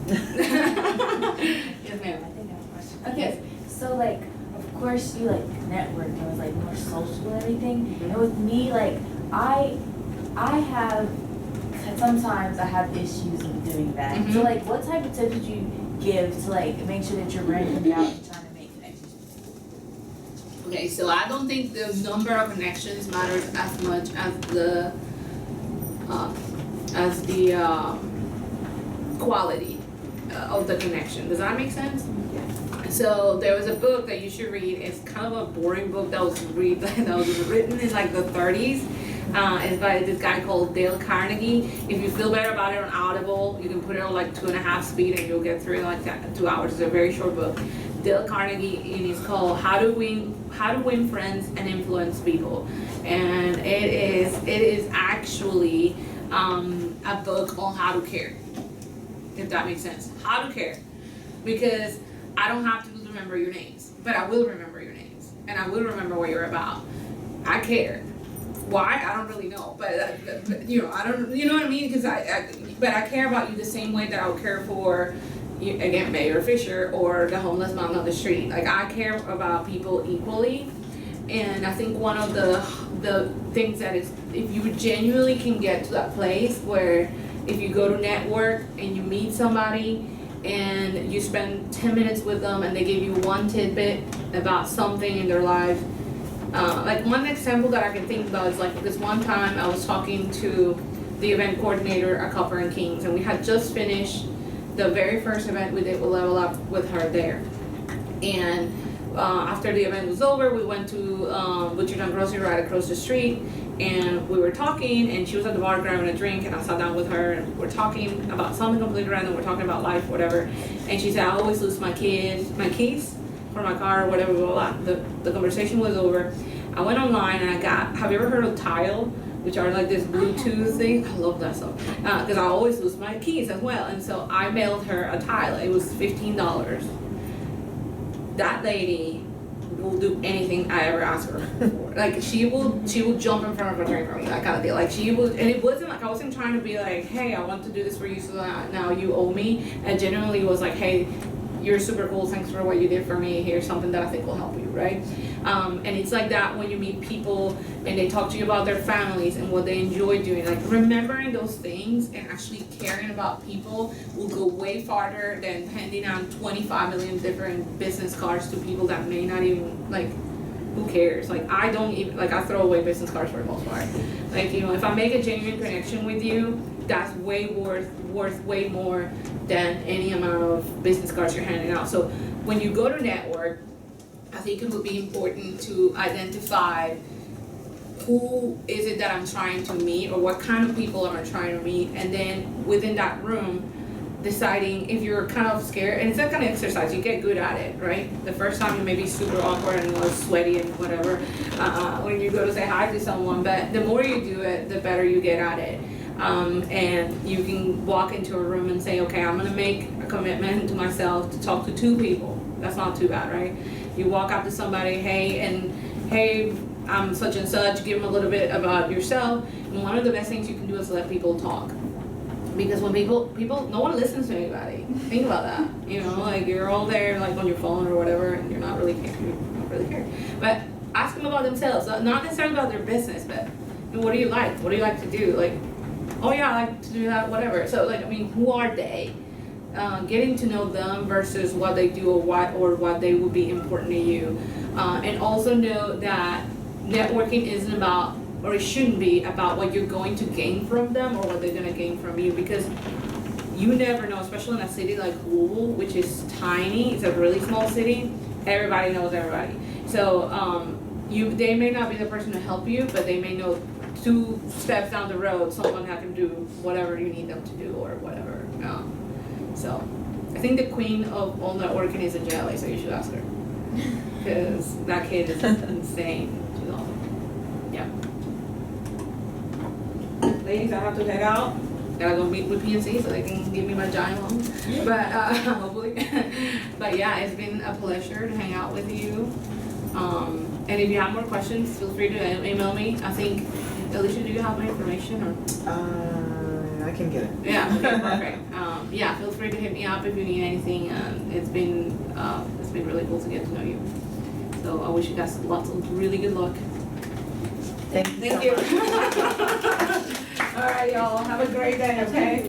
Yes, ma'am. I think I have a question. Okay, so like, of course you like network and it was like more social and everything. And with me, like, I have, sometimes I have issues with doing that. So like, what type of tips would you give to like make sure that you're branching out and trying to make connections? Okay, so I don't think the number of connections matters as much as the quality of the connection. Does that make sense? So there was a book that you should read. It's kind of a boring book that was written in like the 30s. It's by this guy called Dale Carnegie. If you feel better about it on Audible, you can put it on like 2.5 speed and you'll get through it in like 2 hours. It's a very short book. Dale Carnegie, and it's called How to Win Friends and Influence People. And it is actually a book on how to care. If that makes sense. How to care. Because I don't have to remember your names, but I will remember your names. And I will remember what you're about. I care. Why? I don't really know, but you know, I don't, you know what I mean? Because but I care about you the same way that I would care for, again, Mayor Fisher or the homeless man on the street. Like, I care about people equally, and I think one of the things that is, if you genuinely can get to that place where if you go to network and you meet somebody and you spend 10 minutes with them and they give you one tidbit about something in their life. Like one example that I can think about is like this one time I was talking to the event coordinator at Copper and Kings, and we had just finished the very first event we did with Level Up with her there. And after the event was over, we went to Butcher Down Grocery right across the street, and we were talking, and she was at the bar grabbing a drink, and I sat down with her, and we're talking about something completely random, we're talking about life, whatever. And she said, I always lose my keys for my car or whatever, blah, blah. The conversation was over. I went online and I got, have you ever heard of Tile? Which are like this Bluetooth thing. I love that stuff. Because I always lose my keys as well. And so I mailed her a Tile. It was $15. That lady will do anything I ever ask her for. Like she will jump in front of a drink for me, that kind of deal. Like she will, and it wasn't like I wasn't trying to be like, hey, I want to do this for you so that now you owe me. And genuinely was like, hey, you're super cool, thanks for what you did for me, here's something that I think will help you, right? And it's like that when you meet people and they talk to you about their families and what they enjoy doing. Like remembering those things and actually caring about people will go way farther than handing out 25 million different business cards to people that may not even, like, who cares? Like I don't even, like I throw away business cards for the most part. Like, you know, if I make a genuine connection with you, that's way worth way more than any amount of business cards you're handing out. So when you go to network, I think it would be important to identify who is it that I'm trying to meet, or what kind of people am I trying to meet, and then within that room, deciding if you're kind of scared, and it's that kind of exercise, you get good at it, right? The first time you may be super awkward and sweaty and whatever when you go to say hi to someone, but the more you do it, the better you get at it. And you can walk into a room and say, okay, I'm gonna make a commitment to myself to talk to 2 people. That's not too bad, right? You walk up to somebody, hey, I'm such and such, give them a little bit about yourself. And one of the best things you can do is let people talk. Because when people, no one listens to anybody. Think about that. You know, like you're all there like on your phone or whatever, and you're not really caring. But ask them about themselves, not necessarily about their business, but what do you like? What do you like to do? Like, oh yeah, I like to do that, whatever. So like, I mean, who are they? Getting to know them versus what they do or what they would be important to you. And also know that networking isn't about, or it shouldn't be about what you're going to gain from them or what they're going to gain from you, because you never know, especially in a city like Louisville, which is tiny, it's a really small city, everybody knows everybody. So they may not be the person to help you, but they may know 2 steps down the road someone that can do whatever you need them to do or whatever. So I think the queen of all networking is in jelly, so you should ask her. Because that kid is insane. She's awesome. Yeah. Ladies, I have to head out. Gotta go meet with PNC so they can give me my giant loan. But hopefully. But yeah, it's been a pleasure to hang out with you. And if you have more questions, feel free to email me. I think, Alicia, do you have my information or? I can get it. Yeah, okay, perfect. Yeah, feel free to hit me up if you need anything. It's been really cool to get to know you. So I wish you guys lots of really good luck. Thank you so much. All right, y'all. Have a great day, okay?